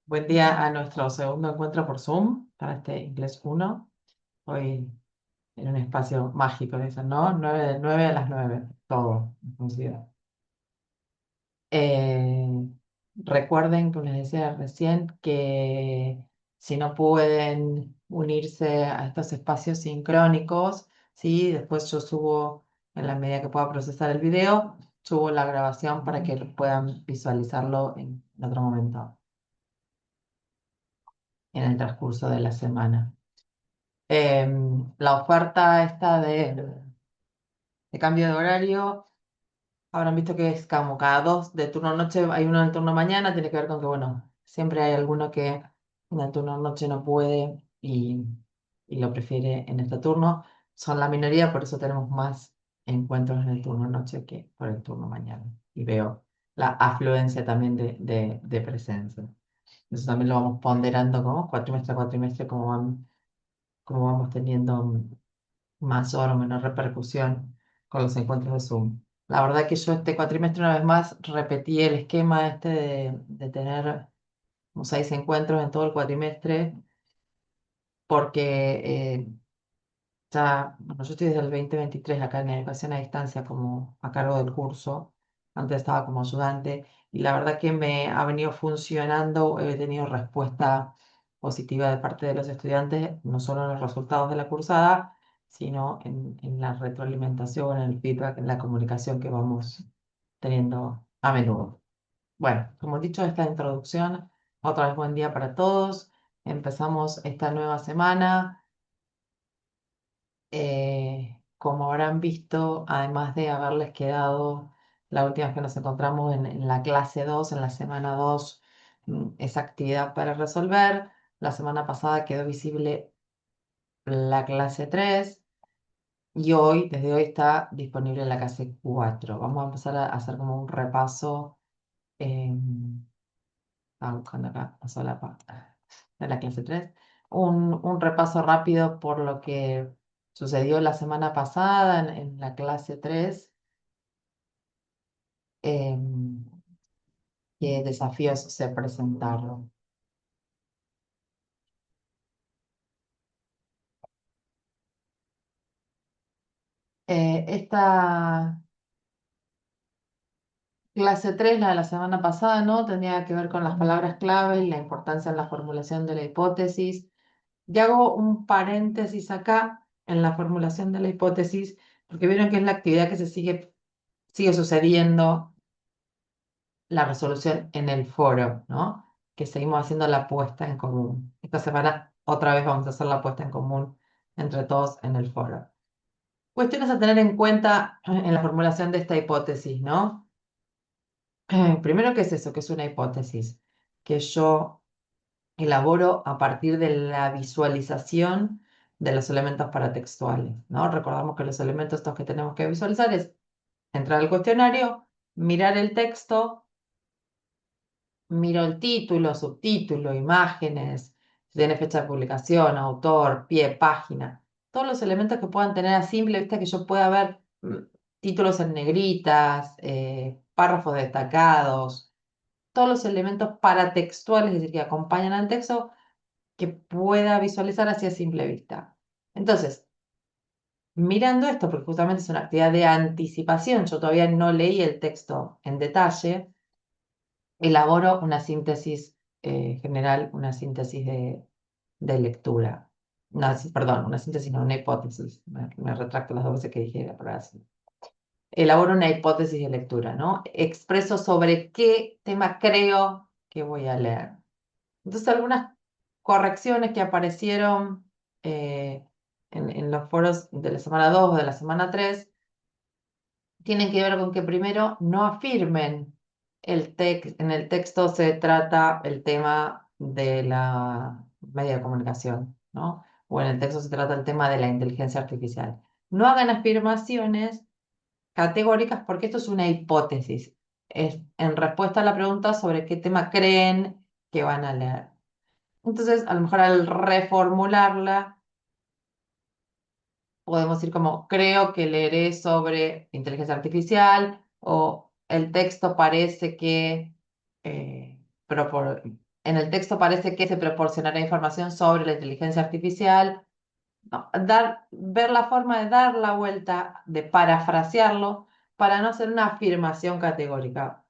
Buen día a nuestro segundo encuentro por Zoom para este Inglés 1. Hoy en un espacio mágico, dicen, ¿no? 9 a las 9, todo inclusive. Eh, Recuerden, como les decía recién, que si no pueden unirse a estos espacios sincrónicos, ¿sí? Después yo subo, en la medida que pueda procesar el video, subo la grabación para que puedan visualizarlo en otro momento, en el transcurso de la semana. La oferta esta de cambio de horario, habrán visto que es como cada dos de turno noche, hay uno en el turno mañana, tiene que ver con que, bueno, siempre hay alguno que en el turno noche no puede y lo prefiere en este turno. Son la minoría, por eso tenemos más encuentros en el turno noche que por el turno mañana. Y veo la afluencia también de presencia. Eso también lo vamos ponderando como cuatrimestre a cuatrimestre, como vamos teniendo mayor o menor repercusión con los encuentros de Zoom. La verdad que yo este cuatrimestre una vez más repetí el esquema este de tener como 6 encuentros en todo el cuatrimestre porque ya, bueno, yo estoy desde el 2023 acá en educación a distancia como a cargo del curso, antes estaba como ayudante y la verdad que me ha venido funcionando, he tenido respuesta positiva de parte de los estudiantes, no solo en los resultados de la cursada, sino en la retroalimentación, en el feedback, en la comunicación que vamos teniendo a menudo. Bueno, como he dicho, esta introducción, otra vez buen día para todos. Empezamos esta nueva semana. Como habrán visto, además de haberles quedado la última vez que nos encontramos en la clase 2 en la semana 2 esa actividad para resolver. La semana pasada quedó visible la clase 3 y hoy, desde hoy, está disponible la clase 4. Vamos a empezar a hacer como un repaso. Estaba buscando acá la solapa de la clase 3. Un repaso rápido por lo que sucedió la semana pasada en la clase 3. em, Qué desafíos se presentaron. Esta clase 3, la de la semana pasada, ¿no? Tenía que ver con las palabras clave y la importancia en la formulación de la hipótesis. Y hago un paréntesis acá en la formulación de la hipótesis, porque vieron que es la actividad que sigue sucediendo la resolución en el foro, ¿no? Que seguimos haciendo la puesta en común. Esta semana otra vez vamos a hacer la puesta en común entre todos en el foro. Cuestiones a tener en cuenta en la formulación de esta hipótesis, ¿no? Primero, ¿qué es eso? ¿Qué es una hipótesis? Que yo elaboro a partir de la visualización de los elementos paratextuales, ¿no? Recordamos que los elementos estos que tenemos que visualizar es entrar al cuestionario, mirar el texto, miro el título, subtítulo, imágenes, si tiene fecha de publicación, autor, pie, página, todos los elementos que puedan tener a simple vista que yo pueda ver títulos en negritas, párrafos destacados, todos los elementos paratextuales, es decir, que acompañan al texto, que pueda visualizar así a simple vista. Entonces, mirando esto, porque justamente es una actividad de anticipación, yo todavía no leí el texto en detalle, elaboro una síntesis general, una síntesis de lectura. Perdón, una síntesis, no, una hipótesis. Me retracto las dos veces que dije la palabra así. Elaboro una hipótesis de lectura, ¿no? Expreso sobre qué tema creo que voy a leer. Entonces, algunas correcciones que aparecieron en los foros de la semana 2 o de la semana 3 tienen que ver con que primero no afirmen en el texto se trata el tema de la media de comunicación, ¿no? O en el texto se trata el tema de la inteligencia artificial. No hagan afirmaciones categóricas porque esto es una hipótesis. Es en respuesta a la pregunta sobre qué tema creen que van a leer. Entonces, a lo mejor al reformularla, podemos decir como, creo que leeré sobre inteligencia artificial o el texto parece que en el texto parece que se proporcionará información sobre la inteligencia artificial. No, ver la forma de dar la vuelta, de parafrasearlo, para no hacer una afirmación categórica.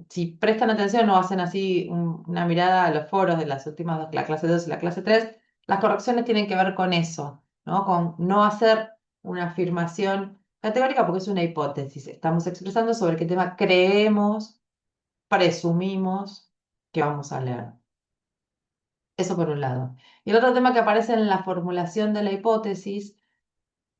Si prestan atención o hacen así una mirada a los foros de las últimas dos, la clase 2 y la clase 3, las correcciones tienen que ver con eso, ¿no? Con no hacer una afirmación categórica porque es una hipótesis. Estamos expresando sobre qué tema creemos, presumimos que vamos a leer. Eso por un lado. Y el otro tema que aparece en la formulación de la hipótesis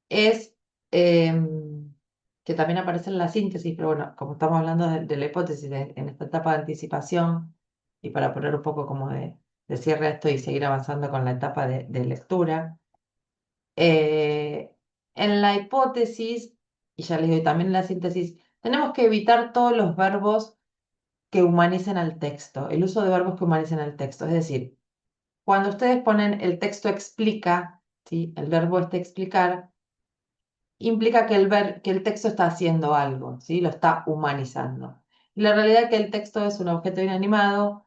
es, que también aparece en la síntesis, pero bueno, como estamos hablando de la hipótesis en esta etapa de anticipación, y para poner un poco como de cierre a esto y seguir avanzando con la etapa de lectura, eh, en la hipótesis, y ya les digo, y también en la síntesis, tenemos que evitar todos los verbos que humanicen al texto, el uso de verbos que humanicen al texto. Es decir, cuando ustedes ponen el texto explica, ¿sí? El verbo este explicar, implica que el texto está haciendo algo, ¿sí? Lo está humanizando. Y la realidad es que el texto es un objeto inanimado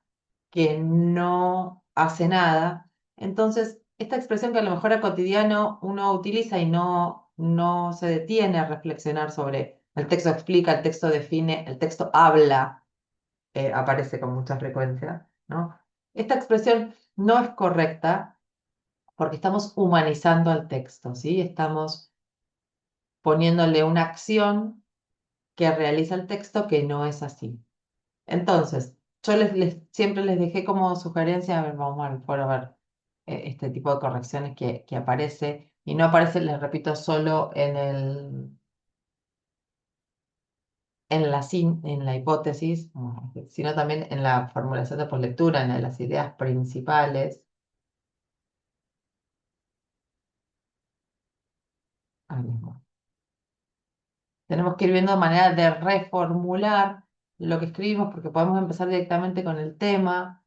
que no hace nada. Entonces, esta expresión que a lo mejor a cotidiano uno utiliza y no se detiene a reflexionar sobre el texto explica, el texto define, el texto habla, aparece con mucha frecuencia, ¿no? Esta expresión no es correcta porque estamos humanizando al texto, ¿sí? Estamos poniéndole una acción que realiza el texto que no es así. Entonces, yo siempre les dejé como sugerencia, a ver, vamos al foro a ver este tipo de correcciones que aparece, y no aparece, les repito, solo en la hipótesis, sino también en la formulación de poslectura, en las ideas principales. Ahí mismo. Tenemos que ir viendo maneras de reformular lo que escribimos porque podemos empezar directamente con el tema,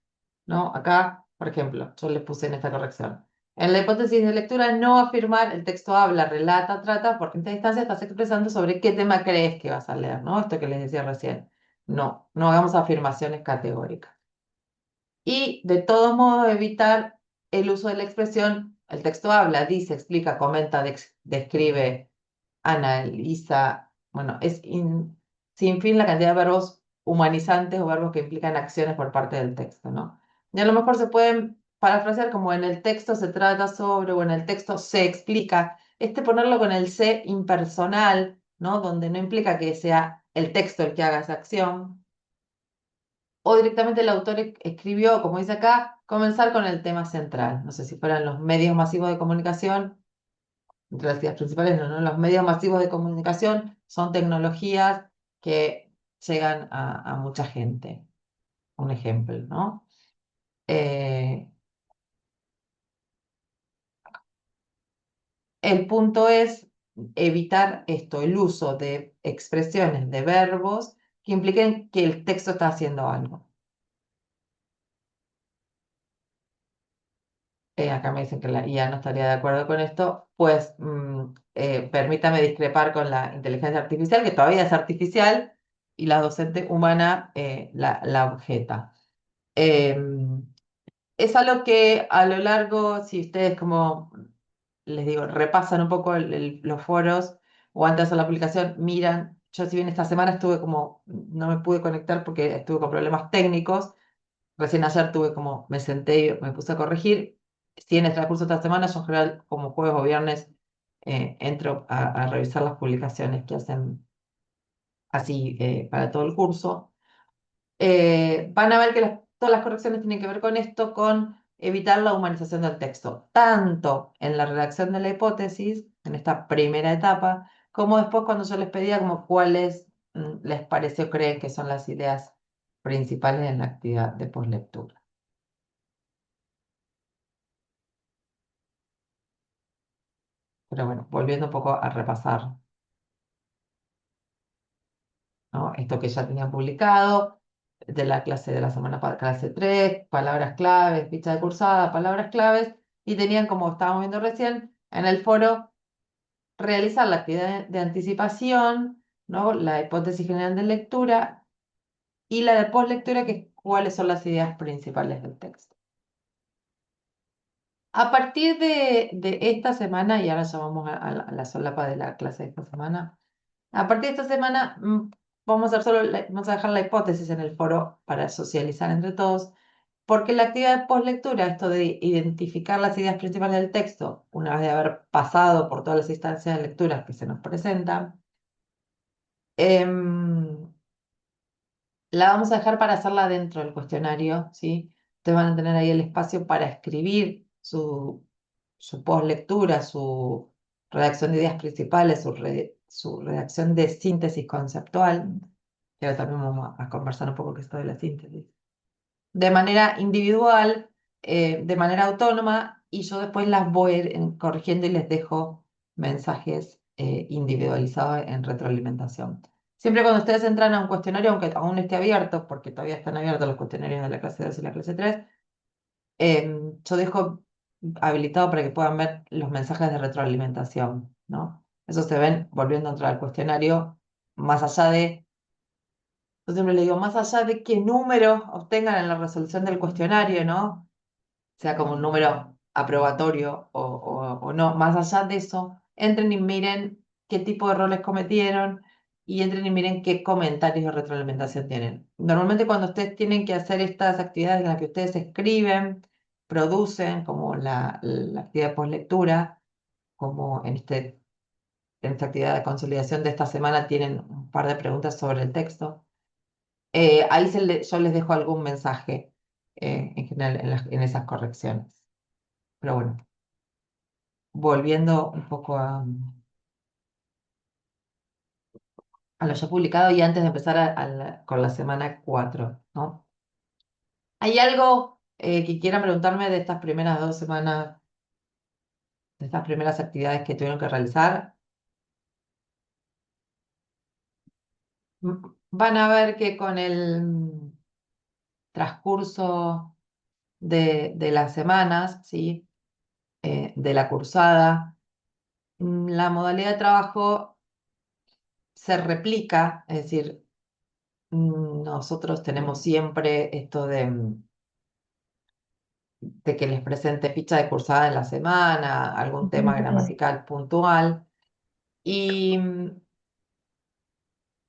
¿no? Acá, por ejemplo, yo les puse en esta corrección. En la hipótesis de lectura, no afirmar el texto habla, relata, trata, porque en esta instancia estás expresando sobre qué tema crees que vas a leer, ¿no? Esto que les decía recién. No hagamos afirmaciones categóricas. Y de todos modos, evitar el uso de la expresión, el texto habla, dice, explica, comenta, describe, analiza, bueno, sin fin la cantidad de verbos humanizantes o verbos que implican acciones por parte del texto, ¿no? Y a lo mejor se pueden parafrasear como en el texto se trata sobre o en el texto se explica. Ponerlo con el se impersonal, ¿no? Donde no implica que sea el texto el que haga esa acción. O directamente el autor escribió, como dice acá, comenzar con el tema central. No sé si fueran los medios masivos de comunicación, entre las ideas principales, no, no, los medios masivos de comunicación son tecnologías que llegan a mucha gente. Un ejemplo, ¿no? Eh, el punto es evitar esto, el uso de expresiones, de verbos que impliquen que el texto está haciendo algo. Acá me dicen que la IA no estaría de acuerdo con esto, pues permítame discrepar con la inteligencia artificial, que todavía es artificial, y la docente humana la objeta. Es algo que a lo largo, si ustedes como les digo, repasan un poco los foros o antes de la publicación, miran, yo si bien esta semana estuve como, no me pude conectar porque estuve con problemas técnicos, recién ayer tuve como, me senté y me puse a corregir, si en el transcurso de esta semana, yo en general como jueves o viernes entro a revisar las publicaciones que hacen así para todo el curso. Van a ver que todas las correcciones tienen que ver con esto, con evitar la humanización del texto, tanto en la redacción de la hipótesis, en esta primera etapa, como después cuando yo les pedía como cuáles les pareció creen que son las ideas principales en la actividad de poslectura. Pero bueno, volviendo un poco a repasar, ¿no? Esto que ya tenían publicado, de la clase de la semana pasada, clase 3 palabras claves, ficha de cursada, palabras claves, y tenían, como estábamos viendo recién, en el foro, realizar la actividad de anticipación, ¿no? La hipótesis general de lectura y la de postlectura, que es cuáles son las ideas principales del texto. A partir de esta semana, y ahora ya vamos a la solapa de la clase de esta semana, a partir de esta semana vamos a hacer vamos a dejar la hipótesis en el foro para socializar entre todos, porque la actividad de postlectura, esto de identificar las ideas principales del texto, una vez de haber pasado por todas las instancias de lectura que se nos presentan, em, la vamos a dejar para hacerla dentro del cuestionario, ¿sí? Ustedes van a tener ahí el espacio para escribir su postlectura, su redacción de ideas principales, su redacción de síntesis conceptual, que ahora también vamos a conversar un poco qué es esto de la síntesis, de manera individual, de manera autónoma, y yo después las voy a ir corrigiendo y les dejo mensajes individualizados en retroalimentación. Siempre cuando ustedes entran a un cuestionario, aunque aún esté abierto, porque todavía están abiertos los cuestionarios de la clase 2 y la clase 3, yo dejo habilitado para que puedan ver los mensajes de retroalimentación, ¿no? Eso se ven volviendo a entrar al cuestionario, más allá de, yo siempre le digo, más allá de qué número obtengan en la resolución del cuestionario, ¿no? Sea como un número aprobatorio o no, más allá de eso, entren y miren qué tipo de errores cometieron y entren y miren qué comentarios de retroalimentación tienen. Normalmente cuando ustedes tienen que hacer estas actividades en las que ustedes escriben, producen, como la actividad de postlectura, como en esta actividad de consolidación de esta semana tienen un par de preguntas sobre el texto. Ahí yo les dejo algún mensaje en general en esas correcciones. Pero bueno, volviendo un poco a lo ya publicado y antes de empezar con la semana 4, ¿no? ¿Hay algo que quieran preguntarme de estas primeras 2 semanas, de estas primeras actividades que tuvieron que realizar? Van a ver que con el transcurso de las semanas, ¿sí? De la cursada, la modalidad de trabajo se replica, es decir, nosotros tenemos siempre esto de que les presente ficha de cursada en la semana, algún tema gramatical puntual. Y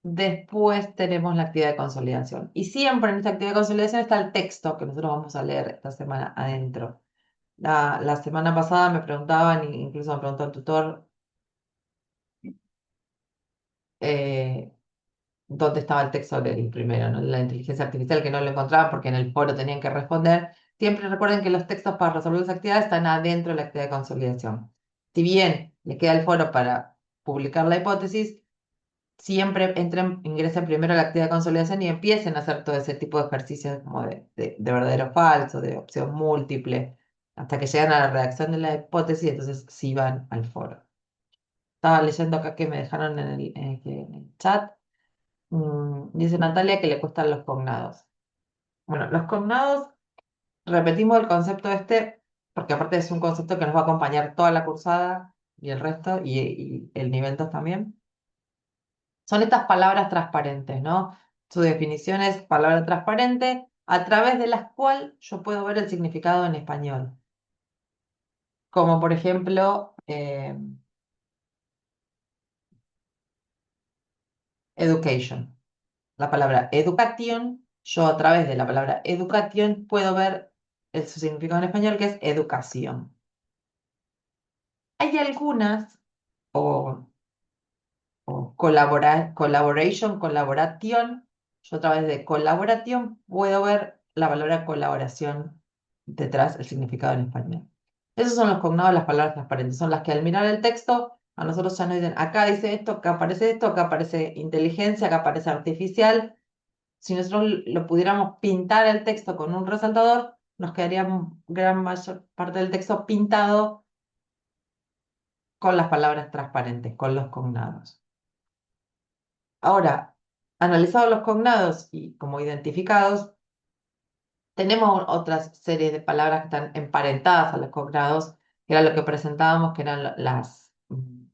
después tenemos la actividad de consolidación. Y siempre en esta actividad de consolidación está el texto que nosotros vamos a leer esta semana adentro. La semana pasada me preguntaban, incluso me preguntó el tutor, eh, dónde estaba el texto del primero, ¿no? La inteligencia artificial, que no lo encontraban porque en el foro tenían que responder. Siempre recuerden que los textos para resolver las actividades están adentro de la actividad de consolidación. Si bien les queda el foro para publicar la hipótesis, siempre ingresen primero a la actividad de consolidación y empiecen a hacer todo ese tipo de ejercicios como de verdadero o falso, de opción múltiple, hasta que llegan a la redacción de la hipótesis, entonces sí van al foro. Estaba leyendo acá que me dejaron en el chat. Dice Natalia que le cuestan los cognados. Bueno, los cognados, repetimos el concepto este, porque aparte es un concepto que nos va a acompañar toda la cursada y el resto, y el nivel 2 también. Son estas palabras transparentes, ¿no? Su definición es palabra transparente a través de las cuales yo puedo ver el significado en español. Como por ejemplo, education. La palabra education, yo a través de la palabra education puedo ver su significado en español, que es educación. Hay algunas, o, colaboración, yo a través de colaboración puedo ver la palabra colaboración detrás, el significado en español. Esos son los cognados de las palabras transparentes, son las que al mirar el texto a nosotros ya nos dicen, acá dice esto, acá aparece inteligencia, acá aparece artificial. Si nosotros lo pudiéramos pintar el texto con un resaltador, nos quedaría gran mayor parte del texto pintado con las palabras transparentes, con los cognados. Ahora, analizados los cognados y como identificados, tenemos otras series de palabras que están emparentadas a los cognados, que era lo que presentábamos, que eran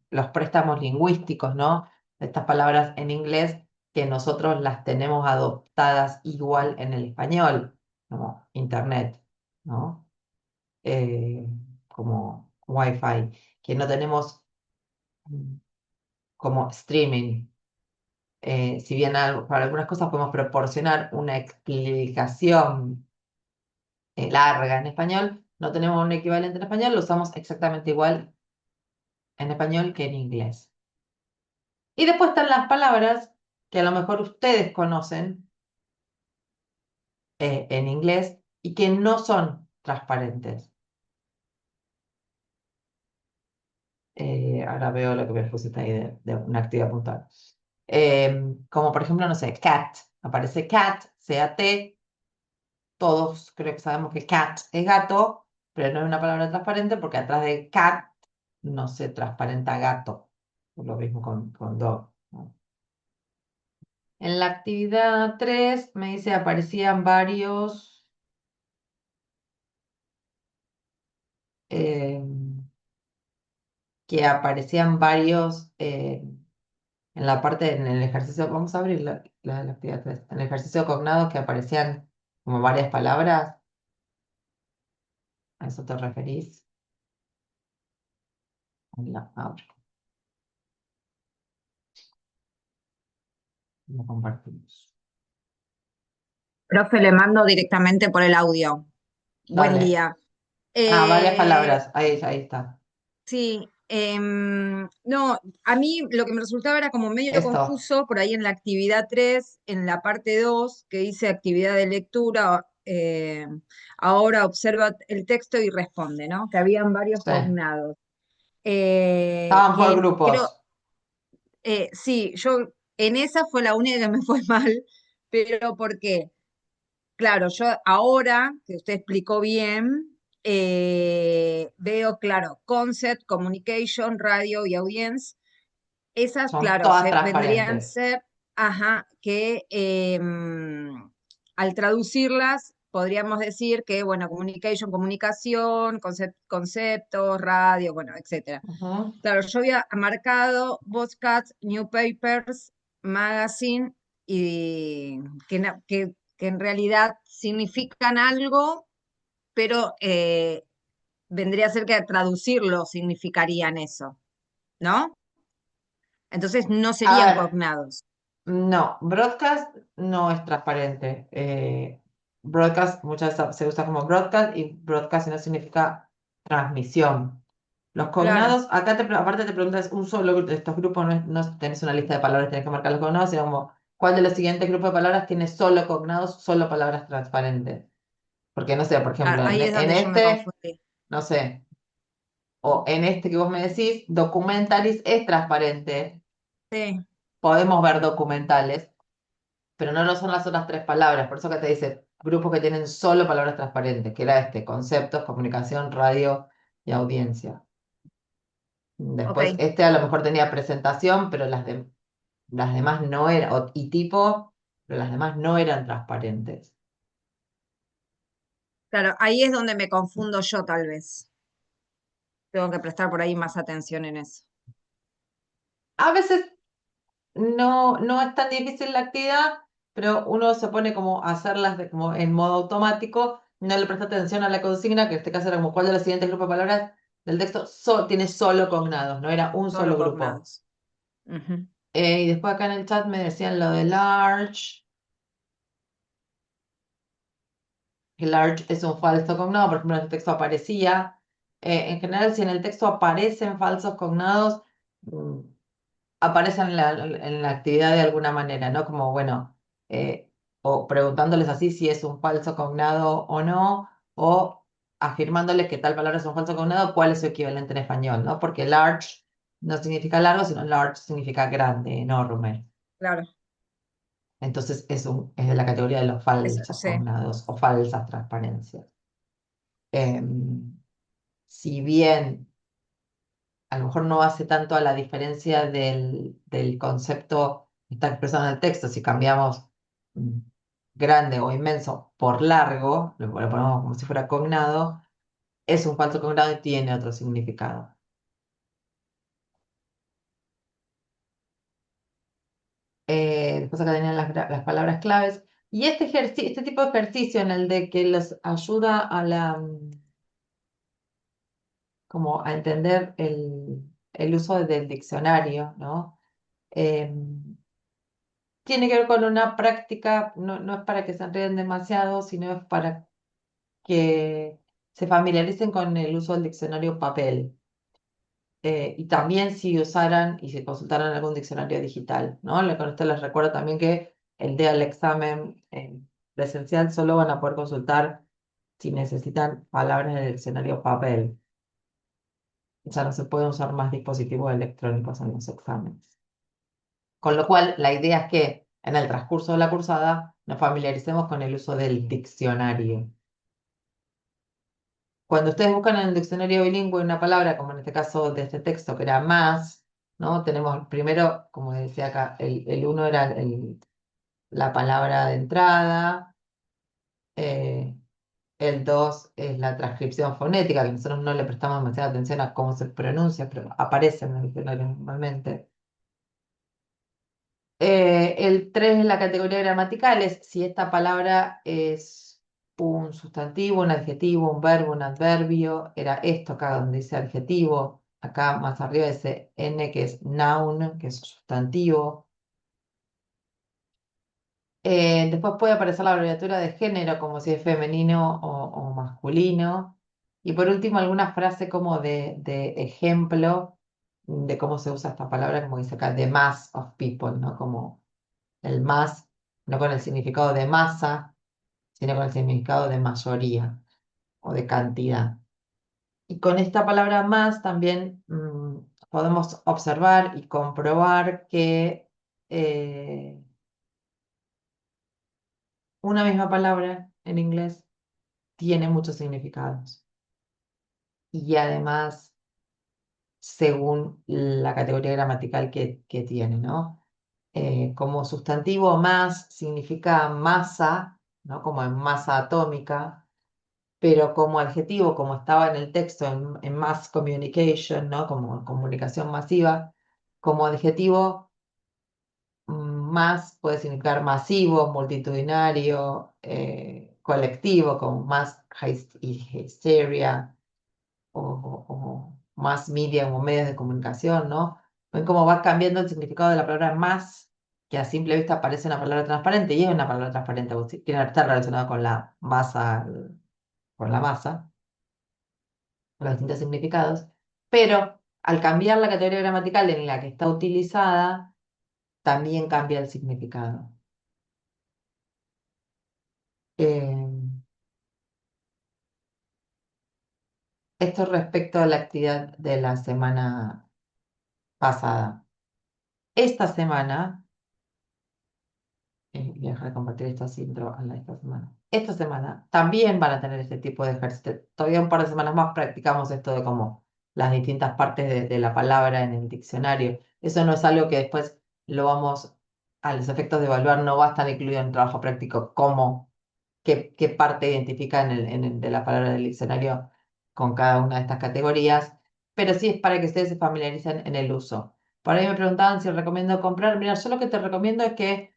los préstamos lingüísticos, ¿no? Estas palabras en inglés que nosotros las tenemos adoptadas igual en el español, como internet, ¿no? Eh, como Wi-Fi, que no tenemos mm, como streaming. Si bien para algunas cosas podemos proporcionar una explicación larga en español, no tenemos un equivalente en español, lo usamos exactamente igual en español que en inglés. Y después están las palabras que a lo mejor ustedes conocen en inglés y que no son transparentes. Ahora veo lo que me pusiste ahí de una actividad puntual. Como por ejemplo, no sé, cat. Aparece cat, C-A-T. Todos creo que sabemos que cat es gato, pero no es una palabra transparente porque atrás de cat no se transparenta gato. Lo mismo con dog, ¿no? En la actividad 3 me dice aparecían varios eh, que aparecían varios en la parte, en el ejercicio, vamos a abrir la actividad 3, en el ejercicio cognado que aparecían como varias palabras, ¿a eso te referís? Ahí la abro, lo compartimos. Profe, le mando directamente por el audio. Buen Dale. día. Ah, varias Eh, palabras, ahí está. sí, no, a mí lo que me resultaba era como medio Esto, confuso por ahí en la actividad 3, en la parte 2 que dice actividad de lectura, ahora observa el texto y responde, ¿no? Que habían varios sí. cognados. Estaban por grupos. Sí, yo en esa fue la única que me fue mal, pero ¿por qué? Claro, yo ahora que usted explicó bien, veo, claro, concept, communication, radio y audience. Esas, Son claro, todas vendrían a transparentes. ser, ajá, que al traducirlas podríamos decir que, bueno, communication, comunicación, conceptos, radio, bueno, etcétera. Ujú. Claro, yo había marcado podcasts, newspapers, magazine y que en realidad significan algo, pero vendría a ser que traducirlo significarían eso, ¿no? Entonces no A serían ver, cognados. no, broadcast no es transparente. Broadcast muchas veces se usa como broadcast y broadcast no significa transmisión. Los Claro. cognados, acá aparte te preguntas, un solo de estos grupos no tenés una lista de palabras, tenés que marcar los cognados, sino como, ¿cuál de los siguientes grupos de palabras tiene solo cognados, solo palabras transparentes? Porque no sé, por ejemplo, Ahí es en donde yo me este, confundí. no sé, o en este que vos me decís, documentalis es transparente. Sí, Podemos ver documentales, pero no lo son las otras tres palabras. Por eso que te dice grupos que tienen solo palabras transparentes, que era este, conceptos, comunicación, radio y audiencia. Después, ok. este a lo mejor tenía presentación, pero las demás no eran, y tipo, pero las demás no eran transparentes. Claro, ahí es donde me confundo yo tal vez. Tengo que prestar por ahí más atención en eso. A veces no es tan difícil la actividad, pero uno se pone como a hacerlas como en modo automático, no le presta atención a la consigna, que en este caso era como cuál de los siguientes grupos de palabras del texto tiene solo cognados, no era un Solo solo grupo. cognados. Ujú. Y después acá en el chat me decían lo de large, que large es un falso cognado, por ejemplo, en el texto aparecía. En general, si en el texto aparecen falsos cognados, mm, aparecen en la actividad de alguna manera, ¿no? Como, bueno, eh, o preguntándoles así si es un falso cognado o no, o afirmándoles que tal palabra es un falso cognado, cuál es su equivalente en español, ¿no? Porque large no significa largo, sino large significa grande, enorme. Claro, Entonces es de la categoría de los falsos sí, cognados o falsas transparencias. Em, si bien a lo mejor no hace tanto a la diferencia del concepto que está expresado en el texto. Si cambiamos mm, grande o inmenso por largo, lo ponemos como si fuera cognado, es un falso cognado y tiene otro significado. Después acá tenían las palabras claves. Y este tipo de ejercicio en el de que los ayuda como a entender el uso del diccionario, ¿no? Tiene que ver con una práctica, no es para que se enreden demasiado, sino es para que se familiaricen con el uso del diccionario papel. Y también si usaran y si consultaran algún diccionario digital, ¿no? Con esto les recuerdo también que el día del examen presencial solo van a poder consultar si necesitan palabras en el diccionario papel. Ya no se pueden usar más dispositivos electrónicos en los exámenes. Con lo cual, la idea es que en el transcurso de la cursada nos familiaricemos con el uso del diccionario. Cuando ustedes buscan en el diccionario bilingüe una palabra, como en este caso de este texto, que era más, ¿no? Tenemos primero, como decía acá, el uno era la palabra de entrada, eh, el dos es la transcripción fonética, que nosotros no le prestamos demasiada atención a cómo se pronuncia, pero aparece en el diccionario normalmente. El 3 es la categoría gramatical, es si esta palabra es un sustantivo, un adjetivo, un verbo, un adverbio. Era esto acá donde dice adjetivo. Acá más arriba dice N, que es noun, que es sustantivo. Después puede aparecer la abreviatura de género, como si es femenino o masculino. Y por último, alguna frase como de ejemplo de cómo se usa esta palabra, como dice acá, the mass of people, ¿no? Como el más, no con el significado de masa, sino con el significado de mayoría o de cantidad. Y con esta palabra más también podemos observar y comprobar que una misma palabra en inglés tiene muchos significados. Y además, según la categoría gramatical que tiene, ¿no? Como sustantivo más significa masa, ¿no? Como en masa atómica, pero como adjetivo, como estaba en el texto en mass communication, ¿no? Como comunicación masiva, como adjetivo más puede significar masivo, multitudinario, colectivo, como más hysteria o más media o medios de comunicación, ¿no? Ven cómo va cambiando el significado de la palabra más, que a simple vista parece una palabra transparente y es una palabra transparente, porque tiene que estar relacionado con la masa, con la masa, con los distintos significados, pero al cambiar la categoría gramatical en la que está utilizada, también cambia el significado. Eh, Esto respecto a la actividad de la semana pasada. Esta semana voy a dejar de compartir esta intro a esta semana. Esta semana también van a tener este tipo de ejercicio. Todavía un par de semanas más practicamos esto de como las distintas partes de la palabra en el diccionario. Eso no es algo que después lo vamos, a los efectos de evaluar, no va a estar incluido en trabajo práctico como qué parte identifica de la palabra del diccionario con cada una de estas categorías, pero sí es para que ustedes se familiaricen en el uso. Por ahí me preguntaban si recomiendo comprar. Mira, yo lo que te recomiendo es que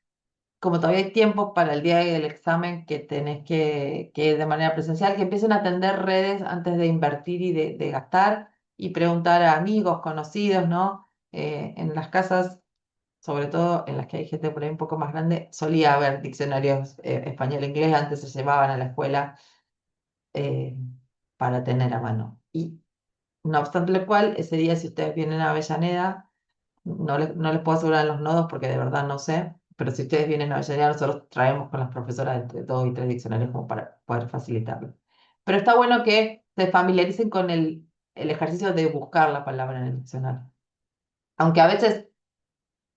como todavía hay tiempo para el día del examen que tenés que ir de manera presencial, que empiecen a atender redes antes de invertir y de gastar y preguntar a amigos, conocidos, ¿no? En las casas, sobre todo en las que hay gente por ahí un poco más grande, solía haber diccionarios español-inglés, antes se llevaban a la escuela eh, para tener a mano. Y no obstante lo cual, ese día si ustedes vienen a Avellaneda, no les puedo asegurar los nodos porque de verdad no sé, pero si ustedes vienen a Avellaneda, nosotros traemos con las profesoras entre 2 y 3 diccionarios como para poder facilitarlo. Pero está bueno que se familiaricen con el ejercicio de buscar la palabra en el diccionario. Aunque a veces,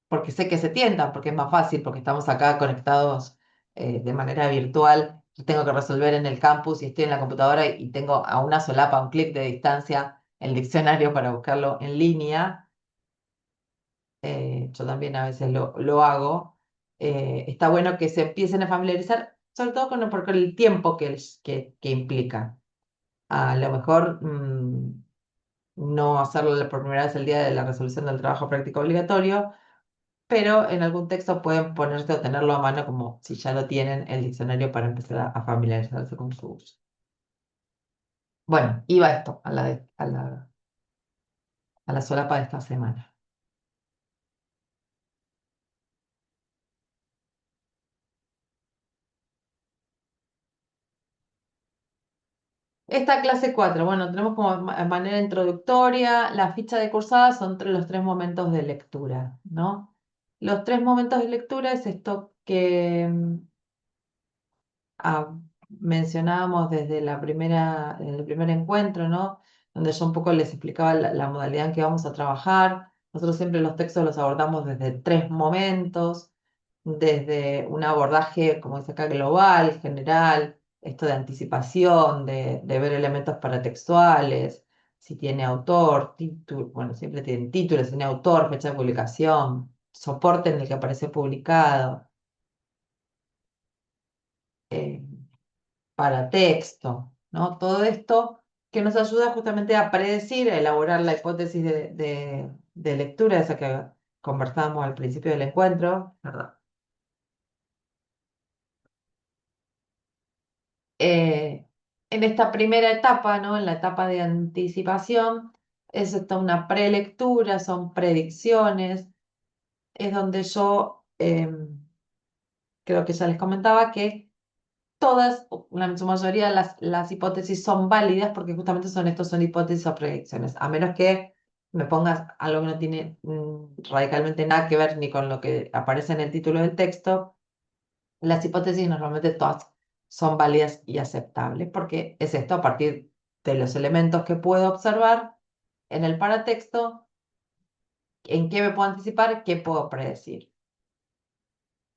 porque sé que se tientan, porque es más fácil, porque estamos acá conectados de manera virtual, yo tengo que resolver en el campus y estoy en la computadora y tengo a una solapa, un clic de distancia, el diccionario para buscarlo en línea. Yo también a veces lo hago. Está bueno que se empiecen a familiarizar, sobre todo por el tiempo que implica. A lo mejor no hacerlo por primera vez el día de la resolución del trabajo práctico obligatorio, pero en algún texto pueden ponerse o tenerlo a mano como si ya lo tienen el diccionario para empezar a familiarizarse con su uso. Bueno, iba esto a la solapa de esta semana. Esta clase 4, bueno, tenemos como manera introductoria, la ficha de cursada son los tres momentos de lectura, ¿no? Los tres momentos de lectura es esto que ah, mencionábamos desde el primer encuentro, ¿no? Donde yo un poco les explicaba la modalidad en que vamos a trabajar. Nosotros siempre los textos los abordamos desde tres momentos, desde un abordaje, como dice acá, global, general, esto de anticipación, de ver elementos paratextuales, si tiene autor, título, bueno, siempre tienen título, si tiene autor, fecha de publicación, soporte en el que aparece publicado. eh, para texto, ¿no? Todo esto que nos ayuda justamente a predecir, a elaborar la hipótesis de lectura, esa que conversábamos al principio del encuentro, ¿verdad? Eh, en esta primera etapa, ¿no? En la etapa de anticipación, es esta una prelectura, son predicciones, es donde yo creo que ya les comentaba que todas, en su mayoría, las hipótesis son válidas porque justamente son hipótesis o predicciones, a menos que me pongas algo que no tiene radicalmente nada que ver ni con lo que aparece en el título del texto. Las hipótesis normalmente todas son válidas y aceptables porque es esto a partir de los elementos que puedo observar en el paratexto, en qué me puedo anticipar, qué puedo predecir.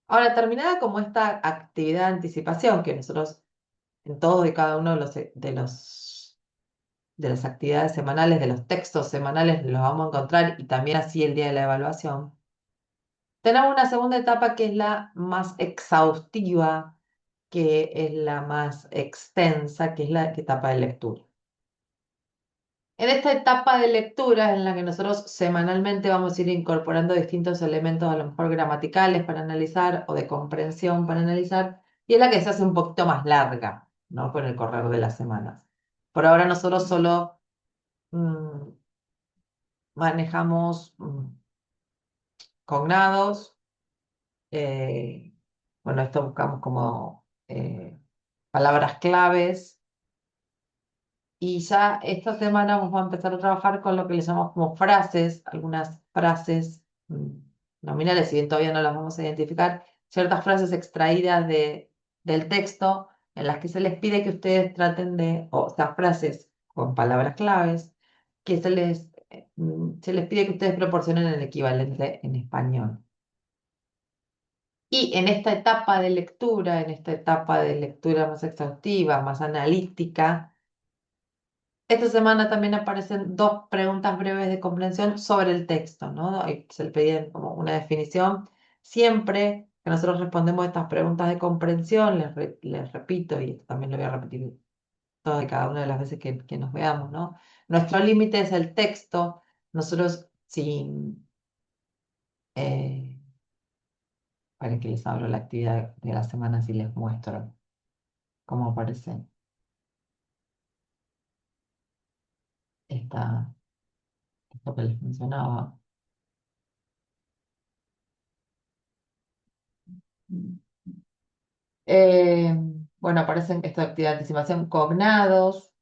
Ahora, terminada como esta actividad de anticipación que nosotros en todos y cada uno de las actividades semanales, de los textos semanales, los vamos a encontrar y también así el día de la evaluación. Tenemos una segunda etapa que es la más exhaustiva, que es la más extensa, que es la etapa de lectura. En esta etapa de lectura es en la que nosotros semanalmente vamos a ir incorporando distintos elementos, a lo mejor gramaticales para analizar o de comprensión para analizar, y es la que se hace un poquito más larga, ¿no? Con el correr de las semanas. Por ahora nosotros solo mm, manejamos cognados, eh, bueno, esto buscamos como palabras claves. Y ya esta semana vamos a empezar a trabajar con lo que le llamamos como frases, algunas frases nominales, si bien todavía no las vamos a identificar, ciertas frases extraídas del texto en las que se les pide que ustedes traten o sea, frases con palabras claves, que se les pide que ustedes proporcionen el equivalente en español. Y en esta etapa de lectura más exhaustiva, más analítica, esta semana también aparecen dos preguntas breves de comprensión sobre el texto, ¿no? Ahí se le pedían como una definición. Siempre que nosotros respondemos estas preguntas de comprensión, les repito, y esto también lo voy a repetir todas y cada una de las veces que nos veamos, ¿no? Nuestro límite es el texto. Nosotros, sin, para que les abro la actividad de la semana, si les muestro cómo aparece esto que les mencionaba. Eh, bueno, aparecen esta actividad de anticipación, cognados,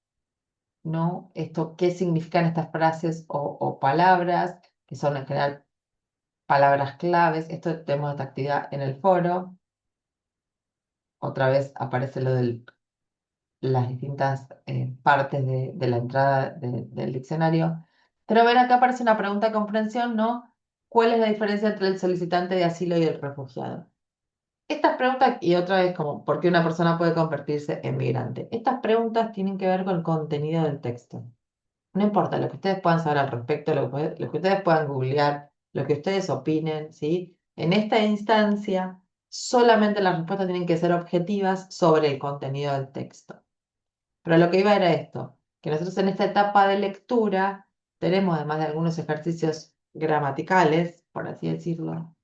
¿no? Esto, ¿qué significan estas frases o palabras, que son en general palabras claves? Esto tenemos esta actividad en el foro. Otra vez aparece lo de las distintas partes de la entrada del diccionario. Pero ver acá aparece una pregunta de comprensión, ¿no? ¿Cuál es la diferencia entre el solicitante de asilo y el refugiado? Estas preguntas, y otra vez como, ¿por qué una persona puede convertirse en migrante? Estas preguntas tienen que ver con el contenido del texto. No importa lo que ustedes puedan saber al respecto, lo que ustedes puedan googlear, lo que ustedes opinen, ¿sí? En esta instancia, solamente las respuestas tienen que ser objetivas sobre el contenido del texto. Pero lo que iba era esto, que nosotros en esta etapa de lectura tenemos, además de algunos ejercicios gramaticales, por así decirlo,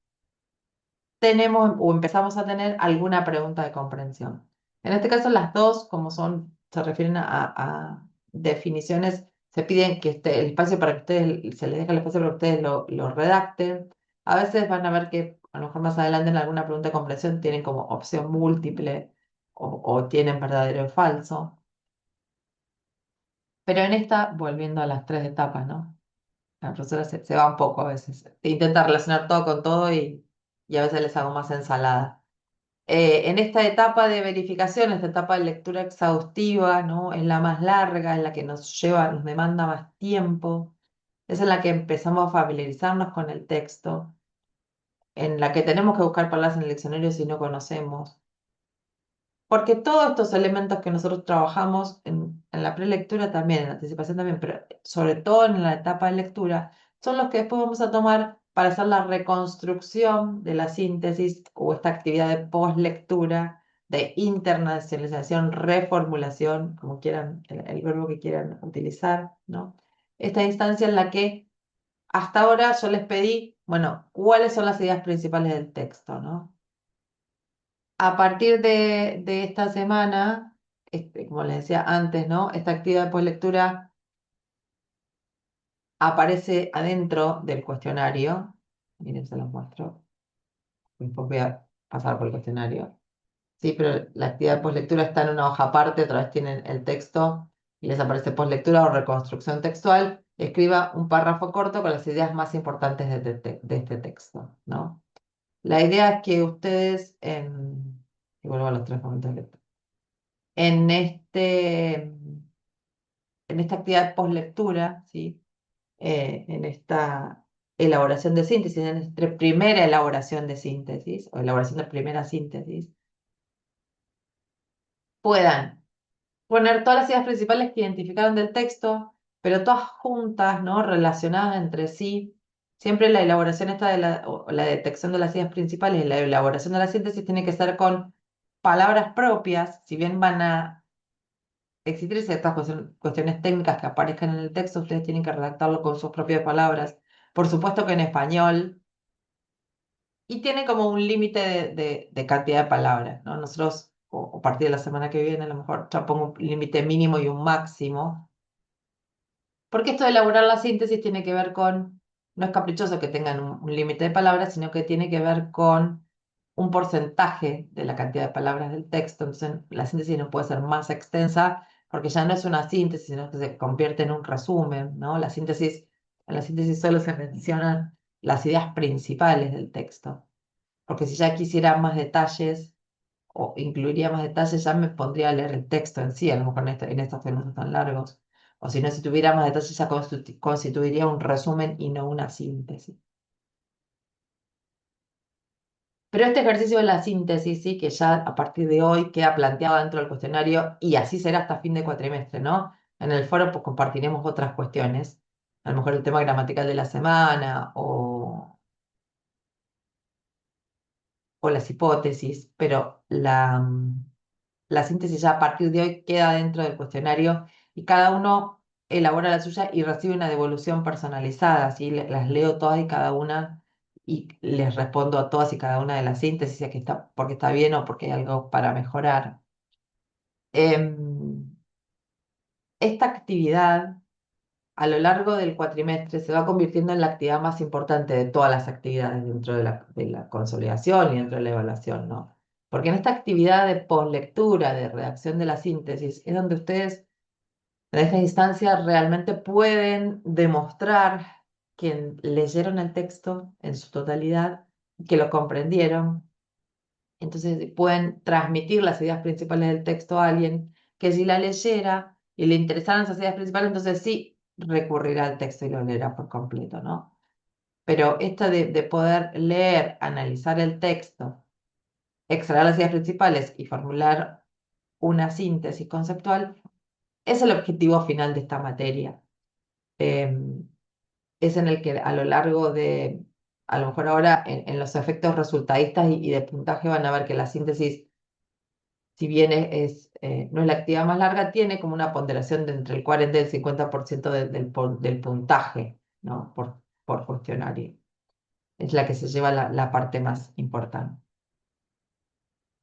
tenemos o empezamos a tener alguna pregunta de comprensión. En este caso, las dos, como son, se refieren a definiciones, se piden que esté el espacio para que ustedes, se les deja el espacio para que ustedes lo redacten. A veces van a ver que a lo mejor más adelante en alguna pregunta de comprensión tienen como opción múltiple o tienen verdadero o falso. Pero en esta, volviendo a las tres etapas, ¿no? La profesora se va un poco a veces. Intenta relacionar todo con todo y a veces les hago más ensalada. En esta etapa de verificación, esta etapa de lectura exhaustiva, ¿no? Es la más larga, es la que nos lleva, nos demanda más tiempo, es en la que empezamos a familiarizarnos con el texto, en la que tenemos que buscar palabras en el diccionario si no conocemos. Porque todos estos elementos que nosotros trabajamos en la prelectura también, en la anticipación también, pero sobre todo en la etapa de lectura, son los que después vamos a tomar para hacer la reconstrucción de la síntesis o esta actividad de postlectura, de internacionalización, reformulación, como quieran, el verbo que quieran utilizar, ¿no? Esta instancia en la que hasta ahora yo les pedí, bueno, cuáles son las ideas principales del texto, ¿no? A partir de esta semana, como les decía antes, ¿no? Esta actividad de postlectura aparece adentro del cuestionario. Miren, se los muestro. Después voy a pasar por el cuestionario. Sí, pero la actividad de postlectura está en una hoja aparte, otra vez tienen el texto y les aparece postlectura o reconstrucción textual. Escriba un párrafo corto con las ideas más importantes de este texto, ¿no? La idea es que ustedes, y vuelvo a los tres momentos de lectura. En en esta actividad post-lectura, ¿sí? En esta elaboración de síntesis, en esta primera elaboración de síntesis, o elaboración de primera síntesis, puedan poner todas las ideas principales que identificaron del texto, pero todas juntas, ¿no? Relacionadas entre sí. Siempre la elaboración esta de o la detección de las ideas principales y la elaboración de la síntesis tiene que ser con palabras propias, si bien van a existir ciertas cuestiones técnicas que aparezcan en el texto, ustedes tienen que redactarlo con sus propias palabras, por supuesto que en español, y tiene como un límite de cantidad de palabras, ¿no? Nosotros, o a partir de la semana que viene, a lo mejor ya pongo un límite mínimo y un máximo, porque esto de elaborar la síntesis tiene que ver con, no es caprichoso que tengan un límite de palabras, sino que tiene que ver con un porcentaje de la cantidad de palabras del texto. Entonces, la síntesis no puede ser más extensa porque ya no es una síntesis, sino que se convierte en un resumen, ¿no? En la síntesis solo se mencionan las ideas principales del texto, porque si ya quisiera más detalles o incluiría más detalles, ya me pondría a leer el texto en sí, a lo mejor en estos términos tan largos. O si no, si tuviera más detalles, ya constituiría un resumen y no una síntesis. Pero este ejercicio de la síntesis, sí, que ya a partir de hoy queda planteado dentro del cuestionario y así será hasta fin de cuatrimestre, ¿no? En el foro pues compartiremos otras cuestiones, a lo mejor el tema gramatical de la semana o las hipótesis, pero la síntesis ya a partir de hoy queda dentro del cuestionario y cada uno elabora la suya y recibe una devolución personalizada, así las leo todas y cada una y les respondo a todas y cada una de las síntesis, si es que está, porque está bien o porque hay algo para mejorar. Em, esta actividad a lo largo del cuatrimestre se va convirtiendo en la actividad más importante de todas las actividades dentro de la consolidación y dentro de la evaluación, ¿no? Porque en esta actividad de poslectura, de redacción de la síntesis, es donde ustedes en esta instancia realmente pueden demostrar que leyeron el texto en su totalidad, que lo comprendieron. Entonces pueden transmitir las ideas principales del texto a alguien que si la leyera y le interesaran esas ideas principales, entonces sí recurrirá al texto y lo leerá por completo, ¿no? Pero esto de poder leer, analizar el texto, extraer las ideas principales y formular una síntesis conceptual es el objetivo final de esta materia. Es en el que a lo largo a lo mejor ahora en los efectos resultadistas y de puntaje van a ver que la síntesis, si bien no es la actividad más larga, tiene como una ponderación de entre el 40 y el 50% del puntaje, ¿no? Por cuestionario. es la que se lleva la parte más importante.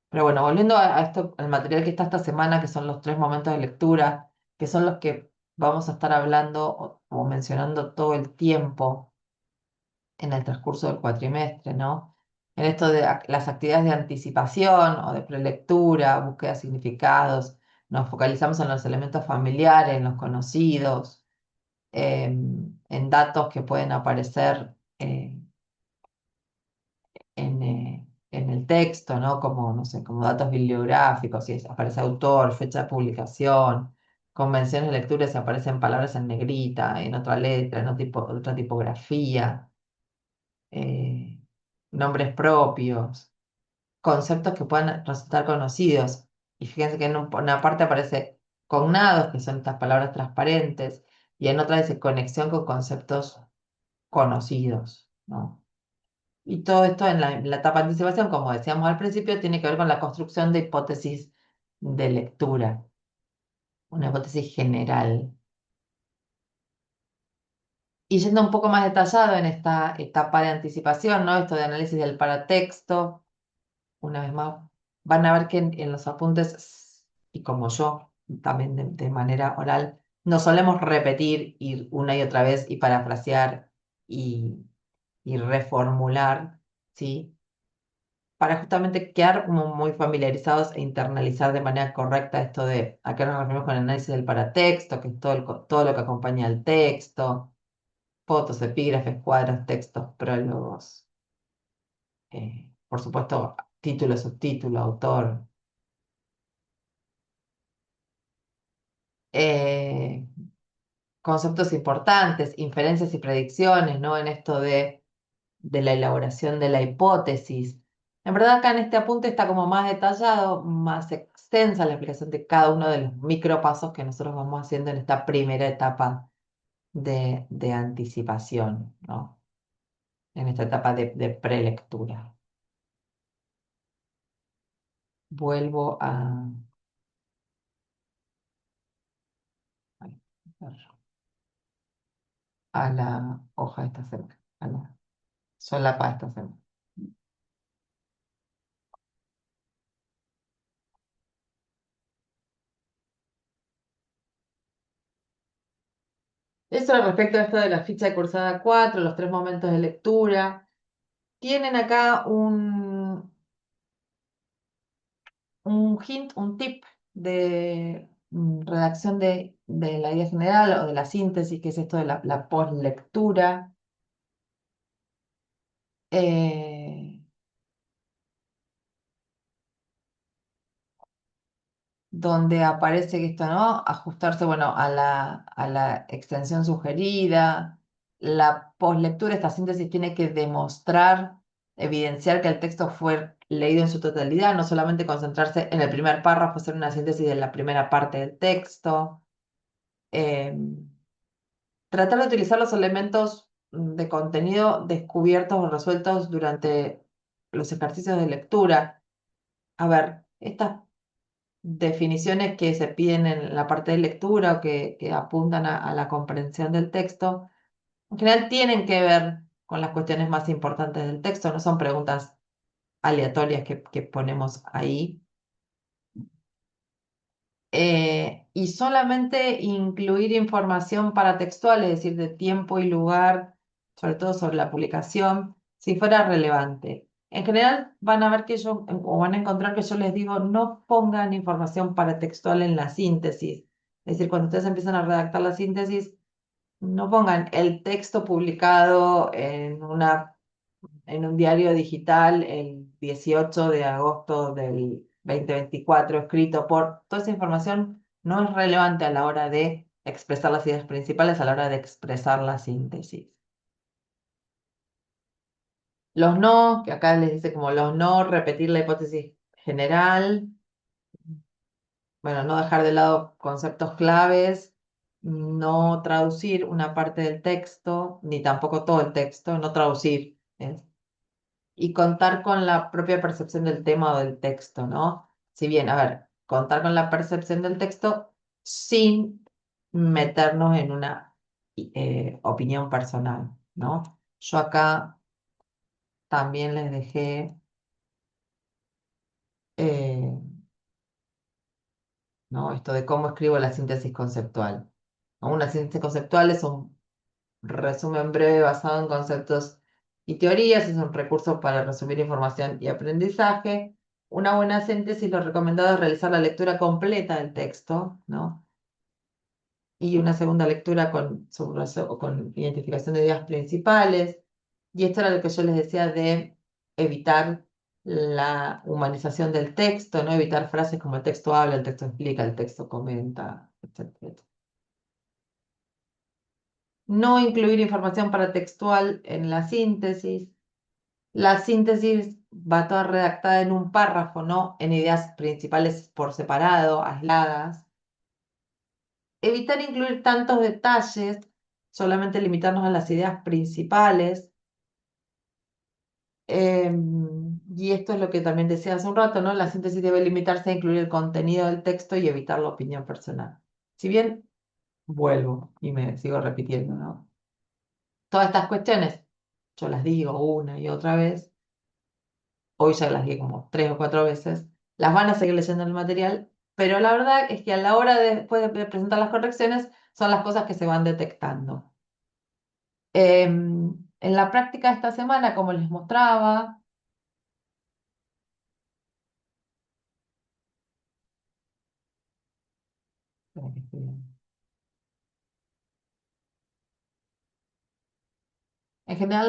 Pero bueno, volviendo a esto, al material que está esta semana, que son los tres momentos de lectura, que son los que vamos a estar hablando o mencionando todo el tiempo en el transcurso del cuatrimestre, ¿no? En esto de las actividades de anticipación o de prelectura, búsqueda de significados, nos focalizamos en los elementos familiares, en los conocidos, en datos que pueden aparecer en el texto, ¿no? Como, no sé, como datos bibliográficos, si aparece autor, fecha de publicación, convenciones de lectura, si aparecen palabras en negrita, en otra letra, en otra tipografía, eh, nombres propios, conceptos que puedan resultar conocidos. Y fíjense que en una parte aparece cognados, que son estas palabras transparentes, y en otra dice conexión con conceptos conocidos, ¿no? Y todo esto en la etapa de anticipación, como decíamos al principio, tiene que ver con la construcción de hipótesis de lectura, una hipótesis general. Y yendo un poco más detallado en esta etapa de anticipación, ¿no? Esto de análisis del paratexto, una vez más, van a ver que en los apuntes, y como yo, también de manera oral, nos solemos repetir y una y otra vez y parafrasear y, y reformular, ¿sí? Para justamente quedar como muy familiarizados e internalizar de manera correcta esto de a qué nos referimos con el análisis del paratexto, que es todo lo que acompaña al texto, fotos, epígrafes, cuadros, textos, prólogos, por supuesto, título, subtítulo, autor. eh, Conceptos importantes, inferencias y predicciones, ¿no? En esto de la elaboración de la hipótesis. En verdad, acá en este apunte está como más detallado, más extensa la explicación de cada uno de los micropasos que nosotros vamos haciendo en esta primera etapa de anticipación, ¿no? En esta etapa de prelectura. Vuelvo ay, a la hoja esta cerca, a la solapa esta cerca. Eso respecto a esto de la ficha de cursada 4, los tres momentos de lectura. Tienen acá un hint, un tip de redacción de la idea general o de la síntesis, que es esto de la postlectura. eh, Donde aparece que esto, ¿no? Ajustarse, bueno, a la extensión sugerida. La postlectura, esta síntesis tiene que demostrar, evidenciar que el texto fue leído en su totalidad, no solamente concentrarse en el primer párrafo, hacer una síntesis de la primera parte del texto. Eh, Tratar de utilizar los elementos de contenido descubiertos o resueltos durante los ejercicios de lectura. A ver, estas definiciones que se piden en la parte de lectura o que apuntan a la comprensión del texto, en general tienen que ver con las cuestiones más importantes del texto, no son preguntas aleatorias que ponemos ahí. Y solamente incluir información paratextual, es decir, de tiempo y lugar, sobre todo sobre la publicación, si fuera relevante. En general van a ver que yo, o van a encontrar que yo les digo, no pongan información paratextual en la síntesis. Es decir, cuando ustedes empiezan a redactar la síntesis, no pongan el texto publicado en un diario digital el 18 de agosto del 2024, escrito por... Toda esa información no es relevante a la hora de expresar las ideas principales, a la hora de expresar la síntesis. Los no, que acá les dice como los no, repetir la hipótesis general, bueno, no dejar de lado conceptos claves, no traducir una parte del texto, ni tampoco todo el texto, no traducir. Y contar con la propia percepción del tema o del texto, ¿no? Si bien, a ver, contar con la percepción del texto sin meternos en una opinión personal, ¿no? Yo acá también les dejé, eh, ¿no? Esto de cómo escribo la síntesis conceptual. ¿No? Una síntesis conceptual es un resumen breve basado en conceptos y teorías, es un recurso para resumir información y aprendizaje. Una buena síntesis, lo recomendado es realizar la lectura completa del texto, ¿no? Y una segunda lectura con identificación de ideas principales. Y esto era lo que yo les decía de evitar la humanización del texto, ¿no? Evitar frases como el texto habla, el texto explica, el texto comenta, etc. No incluir información paratextual en la síntesis. La síntesis va toda redactada en un párrafo, ¿no? En ideas principales por separado, aisladas. Evitar incluir tantos detalles, solamente limitarnos a las ideas principales. Y esto es lo que también decía hace un rato, ¿no? La síntesis debe limitarse a incluir el contenido del texto y evitar la opinión personal. Si bien vuelvo y me sigo repitiendo, ¿no? Todas estas cuestiones, yo las digo una y otra vez, hoy ya las dije como 3 o 4 veces, las van a seguir leyendo en el material, pero la verdad es que a la hora de, después de presentar las correcciones, son las cosas que se van detectando. En la práctica de esta semana, como les mostraba, espera que estoy viendo. En general,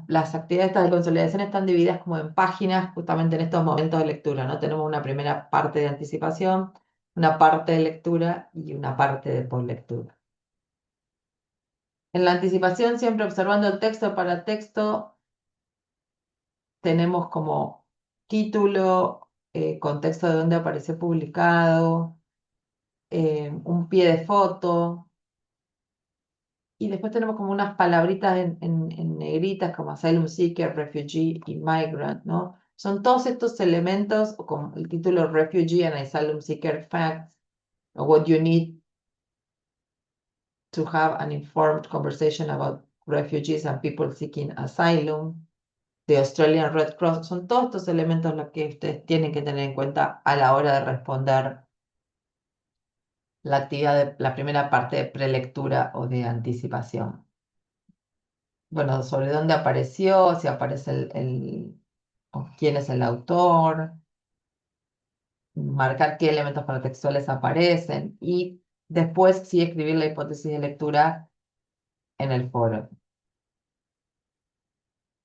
las actividades estas de consolidación están divididas como en páginas, justamente en estos momentos de lectura, ¿no? Tenemos una primera parte de anticipación, una parte de lectura y una parte de poslectura. En la anticipación, siempre observando el texto para texto, tenemos como título, contexto de dónde apareció publicado, un pie de foto, y después tenemos como unas palabritas en negritas como asylum seeker, refugee y migrant, ¿no? Son todos estos elementos, o como el título Refugee and Asylum Seeker Facts, o What You Need to Have an Informed Conversation About Refugees and People Seeking Asylum, de Australian Red Cross. Son todos estos elementos los que ustedes tienen que tener en cuenta a la hora de responder la actividad de la primera parte de prelectura o de anticipación. Bueno, sobre dónde apareció, si aparece o quién es el autor, marcar qué elementos paratextuales aparecen y después sí escribir la hipótesis de lectura en el foro.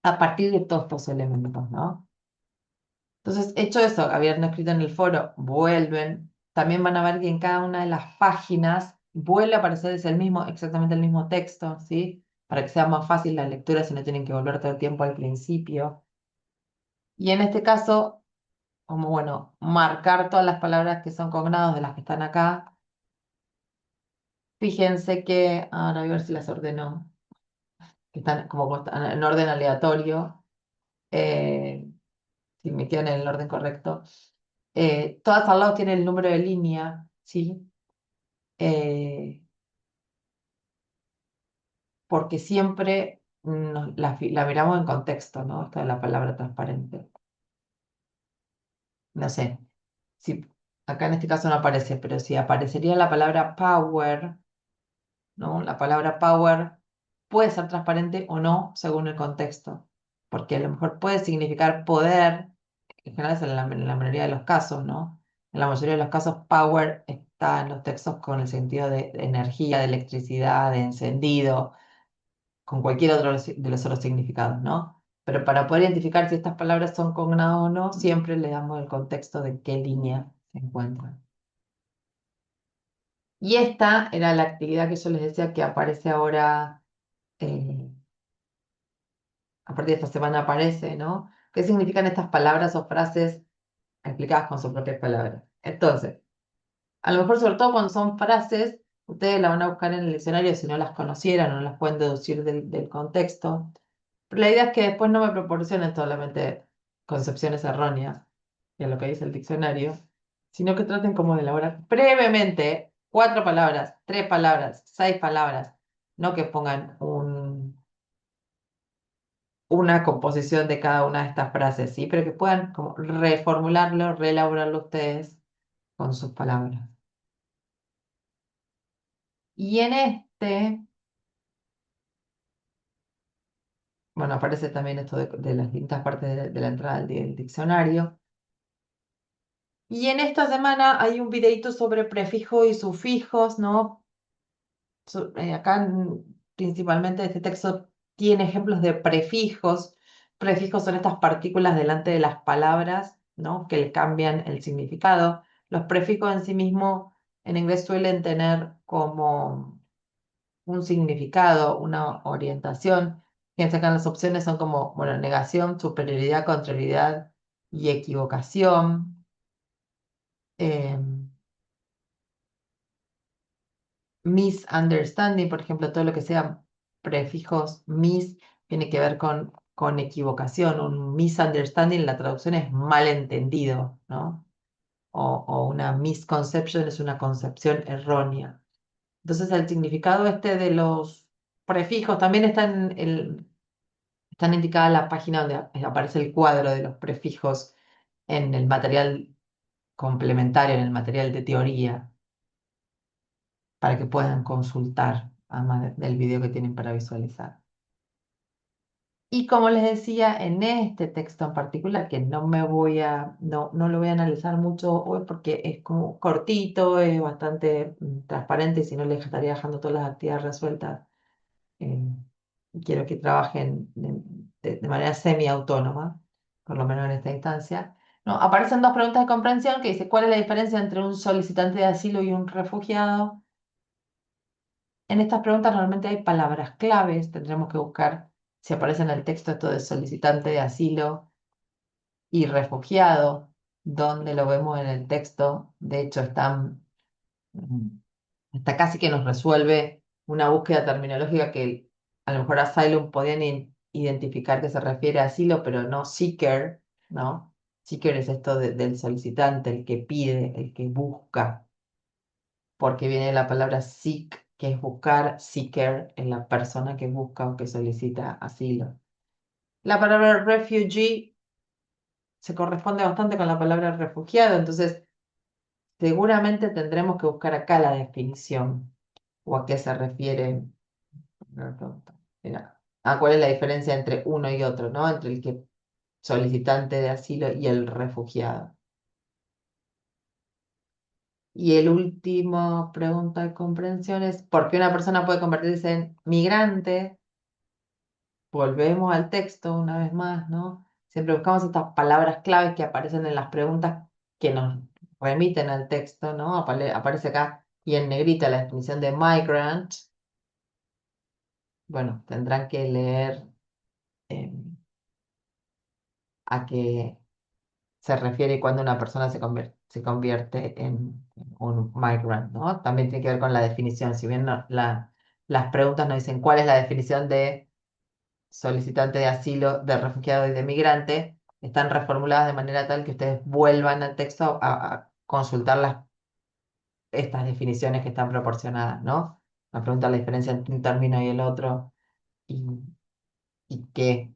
A partir de todos estos elementos, ¿no? Entonces, hecho eso, habiendo escrito en el foro, vuelven. También van a ver que en cada una de las páginas vuelve a aparecer exactamente el mismo texto, ¿sí? Para que sea más fácil la lectura si no tienen que volver todo el tiempo al principio. Y en este caso, como bueno, marcar todas las palabras que son cognados de las que están acá. Fíjense que, ahora voy a ver si las ordenó, que están como en orden aleatorio, eh, si me quedan en el orden correcto. Todas al lado tienen el número de línea, ¿sí? Eh, porque siempre la miramos en contexto, ¿no? Esto de la palabra transparente. No sé, si acá en este caso no aparece, pero si aparecería la palabra power, ¿no? La palabra power puede ser transparente o no según el contexto, porque a lo mejor puede significar poder, en general es en la mayoría de los casos, ¿no? En la mayoría de los casos, power está en los textos con el sentido de energía, de electricidad, de encendido, con cualquier otro de los otros significados, ¿no? Pero para poder identificar si estas palabras son cognadas o no, siempre le damos el contexto de qué línea se encuentran. Y esta era la actividad que yo les decía que aparece ahora, eh, a partir de esta semana aparece, ¿no? ¿Qué significan estas palabras o frases explicadas con sus propias palabras? Entonces, a lo mejor sobre todo cuando son frases, ustedes las van a buscar en el diccionario si no las conocieran o no las pueden deducir del contexto. Pero la idea es que después no me proporcionen solamente concepciones erróneas de lo que dice el diccionario, sino que traten como de elaborar brevemente 4 palabras, 3 palabras, 6 palabras, no que pongan una composición de cada una de estas frases, ¿sí? Pero que puedan como reformularlo, reelaborarlo ustedes con sus palabras. Y en este, bueno, aparece también esto de las distintas partes de la entrada del diccionario. Y en esta semana hay un videito sobre prefijos y sufijos, ¿no? Acá principalmente este texto tiene ejemplos de prefijos. Prefijos son estas partículas delante de las palabras, ¿no? Que le cambian el significado. Los prefijos en sí mismos en inglés suelen tener como un significado, una orientación. Fíjense acá las opciones son como, bueno, negación, superioridad, contrariedad y equivocación. Em, Misunderstanding, por ejemplo, todo lo que sea prefijos mis tiene que ver con equivocación. Un misunderstanding, la traducción es malentendido, ¿no? O una misconception es una concepción errónea. Entonces, el significado este de los prefijos también están indicada en la página donde aparece el cuadro de los prefijos en el material complementario, en el material de teoría, para que puedan consultar, además del video que tienen para visualizar. Y como les decía, en este texto en particular, que no lo voy a analizar mucho hoy porque es como cortito, es bastante transparente y si no les estaría dejando todas las actividades resueltas. eh, y quiero que trabajen de manera semiautónoma, por lo menos en esta instancia. No, aparecen dos preguntas de comprensión que dice, ¿cuál es la diferencia entre un solicitante de asilo y un refugiado? En estas preguntas normalmente hay palabras claves, tendremos que buscar si aparece en el texto esto de solicitante de asilo y refugiado, donde lo vemos en el texto. De hecho, mm, está casi que nos resuelve una búsqueda terminológica que a lo mejor Asylum podían identificar que se refiere a asilo, pero no seeker, ¿no? Seeker es esto del solicitante, el que pide, el que busca, porque viene de la palabra seek, que es buscar, seeker, en la persona que busca o que solicita asilo. La palabra refugee se corresponde bastante con la palabra refugiado, entonces seguramente tendremos que buscar acá la definición o a qué se refiere. Mira, cuál es la diferencia entre uno y otro, ¿no? Entre el que solicitante de asilo y el refugiado. Y el último pregunta de comprensión es, ¿por qué una persona puede convertirse en migrante? Volvemos al texto una vez más, ¿no? Siempre buscamos estas palabras claves que aparecen en las preguntas que nos remiten al texto, ¿no? Aparece acá y en negrita la definición de migrant. Bueno, tendrán que leer eh, a qué se refiere cuando una persona se convierte en un migrant, ¿no? También tiene que ver con la definición. Si bien las preguntas nos dicen cuál es la definición de solicitante de asilo, de refugiado y de migrante, están reformuladas de manera tal que ustedes vuelvan al texto a consultar estas definiciones que están proporcionadas, ¿no? A preguntar la diferencia entre un término y el otro y, y qué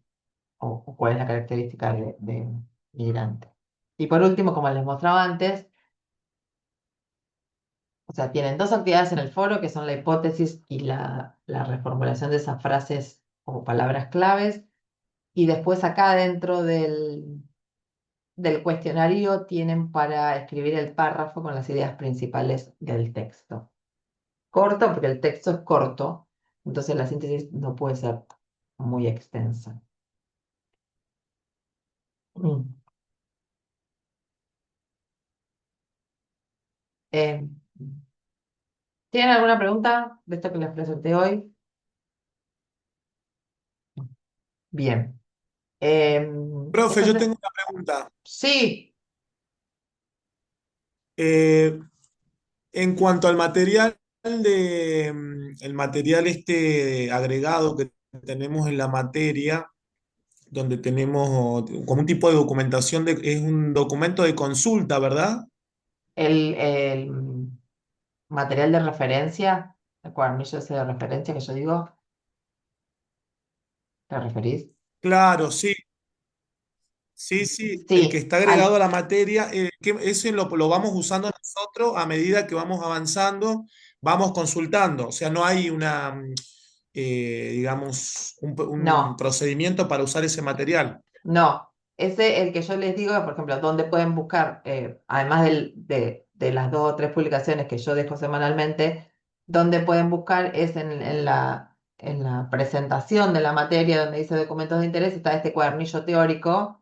o cuál es la característica de migrante. Y por último, como les mostraba antes, o sea, tienen dos actividades en el foro que son la hipótesis y la reformulación de esas frases o palabras claves. Y después acá dentro del cuestionario tienen para escribir el párrafo con las ideas principales del texto. Corto porque el texto es corto, entonces la síntesis no puede ser muy extensa. Mm. Eh, ¿Tienen alguna pregunta de esto que les presenté hoy? Bien. Profe, yo Entonces, tengo una pregunta. sí, Eh, en cuanto al material el material este agregado que tenemos en la materia, donde tenemos como un tipo de documentación, es un documento de consulta, ¿verdad? el material de referencia, el cuadernillo ese de referencia que yo digo, ¿te referís? Claro, sí. Sí, sí, el que Sí, está agregado a la materia, que ese lo vamos usando nosotros a medida que vamos avanzando, vamos consultando. O sea, no hay digamos, un no. procedimiento para usar ese material. No, ese el que yo les digo, por ejemplo, donde pueden buscar, además de las dos o tres publicaciones que yo dejo semanalmente, donde pueden buscar es en la presentación de la materia donde dice documentos de interés, está este cuadernillo teórico.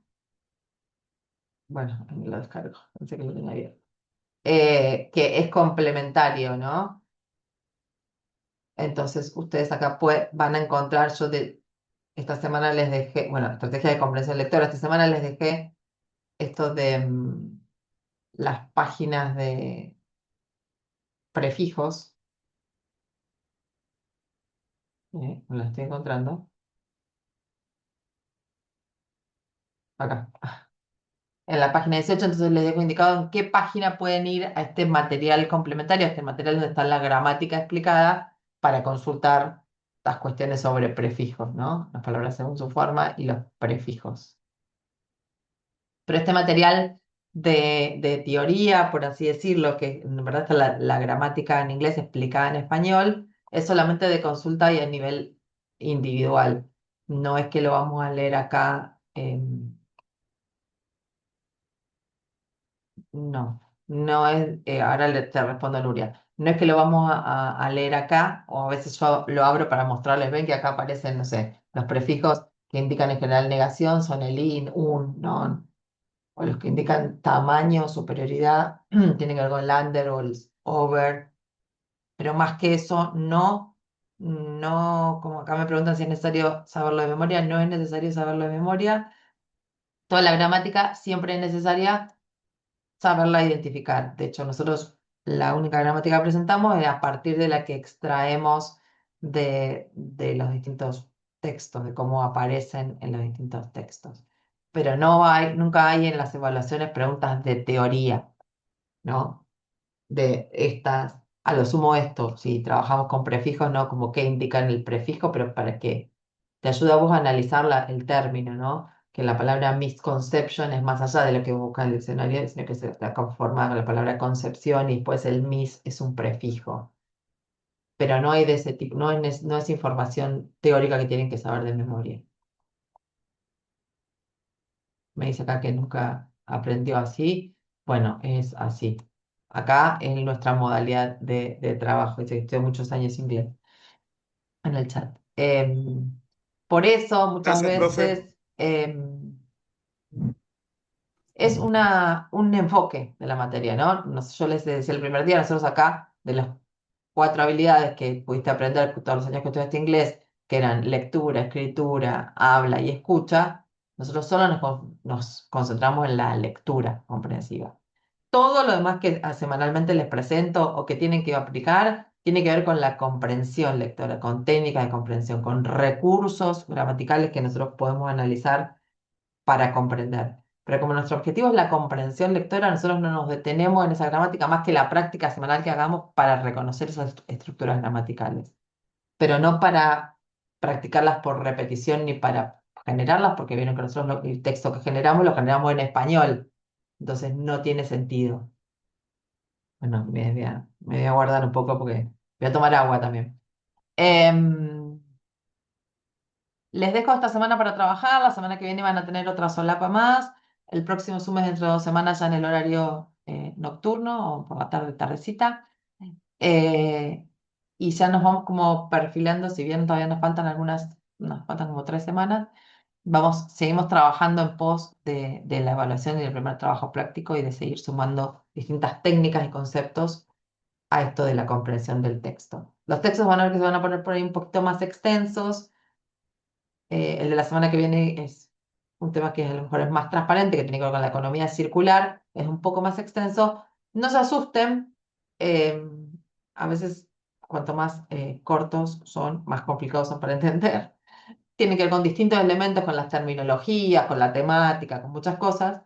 Bueno, ahí me lo descargo, pensé que lo tenía abierto. Que es complementario, ¿no? Entonces, ustedes acá van a encontrar, esta semana les dejé, bueno, estrategia de comprensión lectora, esta semana les dejé esto de las páginas de prefijos, me la estoy encontrando, acá, en la página 18, entonces les dejo indicado en qué página pueden ir a este material complementario, a este material donde está la gramática explicada para consultar las cuestiones sobre prefijos, ¿no? Las palabras según su forma y los prefijos. Pero este material de teoría, por así decirlo, que en verdad está la gramática en inglés explicada en español, es solamente de consulta y a nivel individual. No es que lo vamos a leer acá, no, no es, ahora te respondo, Nuria, no es que lo vamos a leer acá, o a veces yo lo abro para mostrarles, ven que acá aparecen, no sé, los prefijos que indican en general negación son el in, un, non, o los que indican tamaño, superioridad, tienen que ver con el under o el over, pero más que eso, no, no, como acá me preguntan si es necesario saberlo de memoria, no es necesario saberlo de memoria. Toda la gramática siempre es necesaria saberla identificar. De hecho, nosotros la única gramática que presentamos es a partir de la que extraemos de los distintos textos, de cómo aparecen en los distintos textos. Pero nunca hay en las evaluaciones preguntas de teoría, ¿no? De estas, a lo sumo esto, si trabajamos con prefijos, ¿no? Como qué indican el prefijo, pero para qué. Te ayuda a vos a analizar el término, ¿no? Que la palabra misconception es más allá de lo que busca el diccionario, sino que se está conformada con la palabra concepción y después el mis es un prefijo. Pero no hay de ese tipo, no es información teórica que tienen que saber de memoria. Me dice acá que nunca aprendió así. Bueno, es así. Acá en nuestra modalidad de trabajo. Dice que estudié muchos años inglés en el chat. Por eso muchas Gracias, profe. veces es un enfoque de la materia, ¿no? Yo les decía el primer día, nosotros acá, de las cuatro habilidades que pudiste aprender todos los años que estudiaste inglés, que eran lectura, escritura, habla y escucha, nosotros solo nos concentramos en la lectura comprensiva. Todo lo demás que semanalmente les presento o que tienen que aplicar tiene que ver con la comprensión lectora, con técnicas de comprensión, con recursos gramaticales que nosotros podemos analizar para comprender. Pero como nuestro objetivo es la comprensión lectora, nosotros no nos detenemos en esa gramática más que la práctica semanal que hagamos para reconocer esas estructuras gramaticales, pero no para practicarlas por repetición ni para generarlas, porque vieron que nosotros el texto que generamos lo generamos en español, entonces no tiene sentido. Bueno, me voy a guardar un poco porque voy a tomar agua también. Em, Les dejo esta semana para trabajar, la semana que viene van a tener otra solapa más, el próximo Zoom es dentro de 2 semanas ya en el horario nocturno o por la tarde, tardecita. Eh, y ya nos vamos como perfilando, si bien todavía nos faltan como 3 semanas, seguimos trabajando en pos de la evaluación y del primer trabajo práctico y de seguir sumando distintas técnicas y conceptos a esto de la comprensión del texto. Los textos van a ver que se van a poner por ahí un poquito más extensos. El de la semana que viene es un tema que a lo mejor es más transparente, que tiene que ver con la economía circular, es un poco más extenso. No se asusten, eh, a veces cuanto más cortos son, más complicados son para entender. Tiene que ver con distintos elementos, con las terminologías, con la temática, con muchas cosas,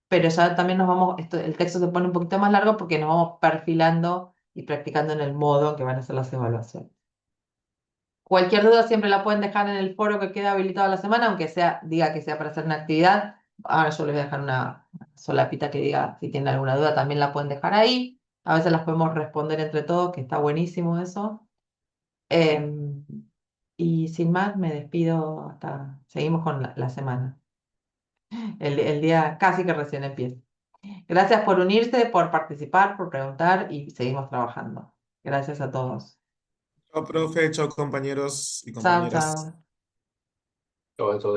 pero ya también el texto se pone un poquito más largo porque nos vamos perfilando y practicando en el modo en que van a ser las evaluaciones. Cualquier duda siempre la pueden dejar en el foro que queda habilitado a la semana, aunque sea, diga que sea para hacer una actividad. Ahora yo les voy a dejar una solapita que diga si tienen alguna duda, también la pueden dejar ahí. A veces las podemos responder entre todos, que está buenísimo eso. Em, y sin más, me despido hasta, seguimos con la semana. El día casi que recién empieza. Gracias por unirse, por participar, por preguntar y seguimos trabajando. Gracias a todos. Chao, profe, chao, compañeros y Chao, compañeras. chao. Todo eso